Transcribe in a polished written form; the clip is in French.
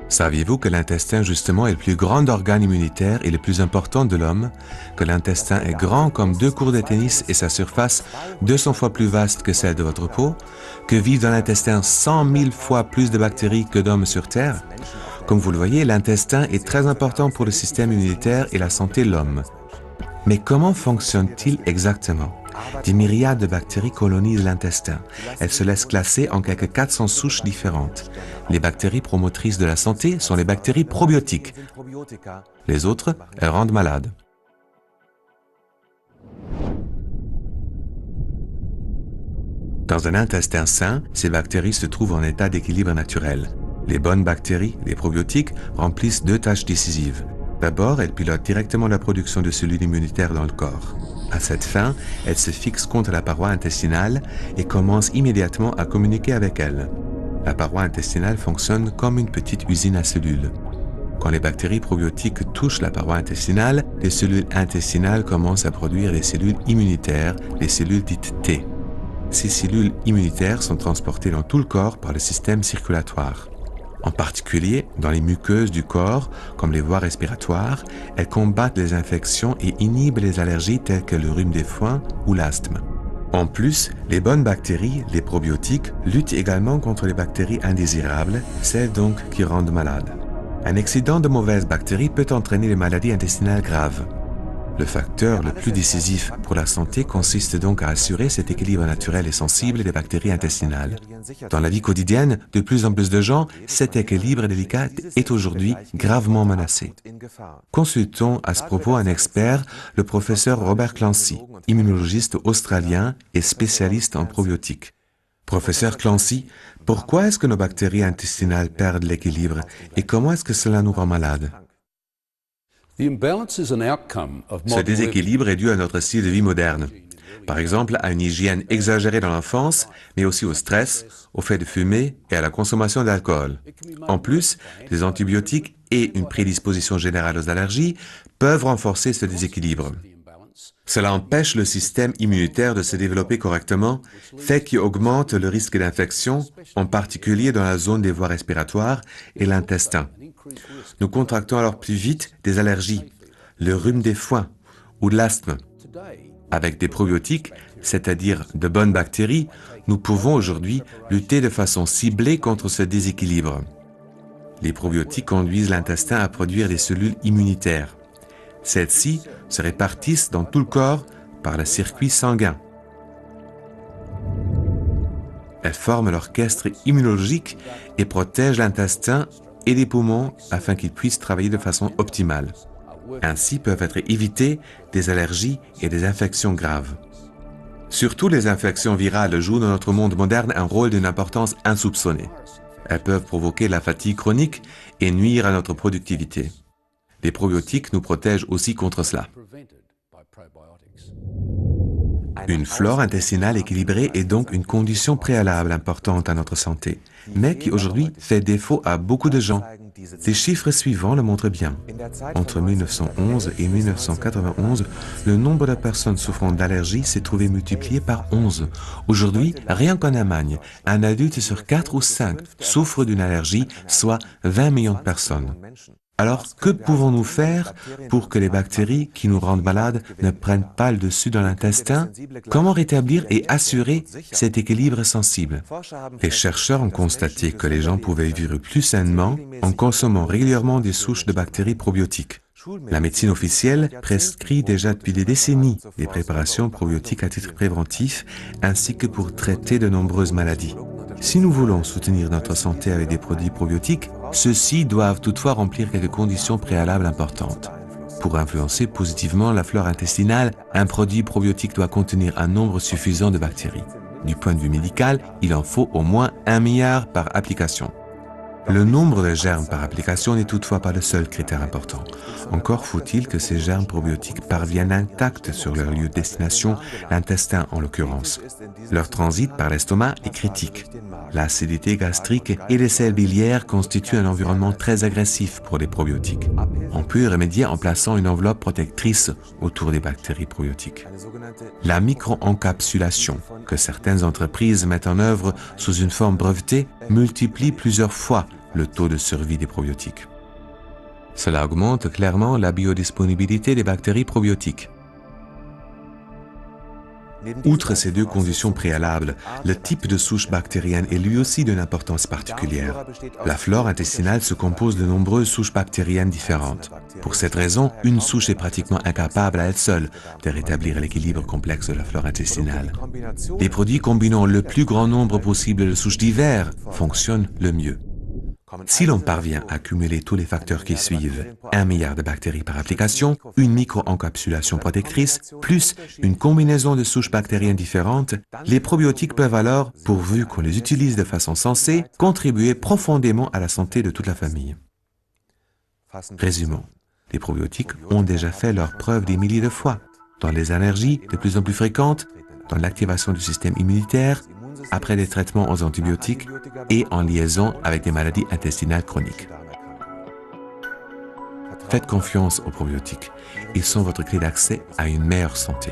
Saviez-vous que l'intestin justement est le plus grand organe immunitaire et le plus important de l'homme, que l'intestin est grand comme 2 cours de tennis et sa surface 200 fois plus vaste que celle de votre peau, que vivent dans l'intestin 100 000 fois plus de bactéries que d'hommes sur Terre? Comme vous le voyez, l'intestin est très important pour le système immunitaire et la santé de l'homme. Mais comment fonctionne-t-il exactement? Des myriades de bactéries colonisent l'intestin. Elles se laissent classer en quelques 400 souches différentes. Les bactéries promotrices de la santé sont les bactéries probiotiques. Les autres, elles rendent malades. Dans un intestin sain, ces bactéries se trouvent en état d'équilibre naturel. Les bonnes bactéries, les probiotiques, remplissent 2 tâches décisives. D'abord, elles pilotent directement la production de cellules immunitaires dans le corps. À cette fin, elles se fixent contre la paroi intestinale et commencent immédiatement à communiquer avec elle. La paroi intestinale fonctionne comme une petite usine à cellules. Quand les bactéries probiotiques touchent la paroi intestinale, les cellules intestinales commencent à produire des cellules immunitaires, les cellules dites T. Ces cellules immunitaires sont transportées dans tout le corps par le système circulatoire. En particulier, dans les muqueuses du corps, comme les voies respiratoires, elles combattent les infections et inhibent les allergies telles que le rhume des foins ou l'asthme. En plus, les bonnes bactéries, les probiotiques, luttent également contre les bactéries indésirables, celles donc qui rendent malades. Un excédent de mauvaises bactéries peut entraîner des maladies intestinales graves. Le facteur le plus décisif pour la santé consiste donc à assurer cet équilibre naturel et sensible des bactéries intestinales. Dans la vie quotidienne, de plus en plus de gens, cet équilibre délicat est aujourd'hui gravement menacé. Consultons à ce propos un expert, le professeur Robert Clancy, immunologiste australien et spécialiste en probiotiques. Professeur Clancy, pourquoi est-ce que nos bactéries intestinales perdent l'équilibre et comment est-ce que cela nous rend malades? Ce déséquilibre est dû à notre style de vie moderne. Par exemple, à une hygiène exagérée dans l'enfance, mais aussi au stress, au fait de fumer et à la consommation d'alcool. En plus, les antibiotiques et une prédisposition générale aux allergies peuvent renforcer ce déséquilibre. Cela empêche le système immunitaire de se développer correctement, fait qui augmente le risque d'infection, en particulier dans la zone des voies respiratoires et l'intestin. Nous contractons alors plus vite des allergies, le rhume des foins ou de l'asthme. Avec des probiotiques, c'est-à-dire de bonnes bactéries, nous pouvons aujourd'hui lutter de façon ciblée contre ce déséquilibre. Les probiotiques conduisent l'intestin à produire des cellules immunitaires. Celles-ci se répartissent dans tout le corps par le circuit sanguin. Elles forment l'orchestre immunologique et protègent l'intestin et les poumons afin qu'ils puissent travailler de façon optimale. Ainsi peuvent être évitées des allergies et des infections graves. Surtout les infections virales jouent dans notre monde moderne un rôle d'une importance insoupçonnée. Elles peuvent provoquer la fatigue chronique et nuire à notre productivité. Les probiotiques nous protègent aussi contre cela. Une flore intestinale équilibrée est donc une condition préalable importante à notre santé, mais qui aujourd'hui fait défaut à beaucoup de gens. Les chiffres suivants le montrent bien. Entre 1911 et 1991, le nombre de personnes souffrant d'allergies s'est trouvé multiplié par 11. Aujourd'hui, rien qu'en Allemagne, un adulte sur 4 ou 5 souffre d'une allergie, soit 20 millions de personnes. Alors, que pouvons-nous faire pour que les bactéries qui nous rendent malades ne prennent pas le dessus dans l'intestin? Comment rétablir et assurer cet équilibre sensible? Les chercheurs ont constaté que les gens pouvaient vivre plus sainement en consommant régulièrement des souches de bactéries probiotiques. La médecine officielle prescrit déjà depuis des décennies des préparations probiotiques à titre préventif ainsi que pour traiter de nombreuses maladies. Si nous voulons soutenir notre santé avec des produits probiotiques, ceux-ci doivent toutefois remplir quelques conditions préalables importantes. Pour influencer positivement la flore intestinale, un produit probiotique doit contenir un nombre suffisant de bactéries. Du point de vue médical, il en faut au moins 1 milliard par application. Le nombre de germes par application n'est toutefois pas le seul critère important. Encore faut-il que ces germes probiotiques parviennent intacts sur leur lieu de destination, l'intestin en l'occurrence. Leur transit par l'estomac est critique. L'acidité gastrique et les sels biliaires constituent un environnement très agressif pour les probiotiques. On peut y remédier en plaçant une enveloppe protectrice autour des bactéries probiotiques. La micro-encapsulation, que certaines entreprises mettent en œuvre sous une forme brevetée, multiplie plusieurs fois le taux de survie des probiotiques. Cela augmente clairement la biodisponibilité des bactéries probiotiques. Outre ces deux conditions préalables, le type de souche bactérienne est lui aussi d'une importance particulière. La flore intestinale se compose de nombreuses souches bactériennes différentes. Pour cette raison, une souche est pratiquement incapable à elle seule de rétablir l'équilibre complexe de la flore intestinale. Les produits combinant le plus grand nombre possible de souches diverses fonctionnent le mieux. Si l'on parvient à cumuler tous les facteurs qui suivent, 1 milliard de bactéries par application, une micro-encapsulation protectrice, plus une combinaison de souches bactériennes différentes, les probiotiques peuvent alors, pourvu qu'on les utilise de façon sensée, contribuer profondément à la santé de toute la famille. Résumons, les probiotiques ont déjà fait leur preuve des milliers de fois, dans les allergies de plus en plus fréquentes, dans l'activation du système immunitaire, après des traitements aux antibiotiques et en liaison avec des maladies intestinales chroniques. Faites confiance aux probiotiques. Ils sont votre clé d'accès à une meilleure santé.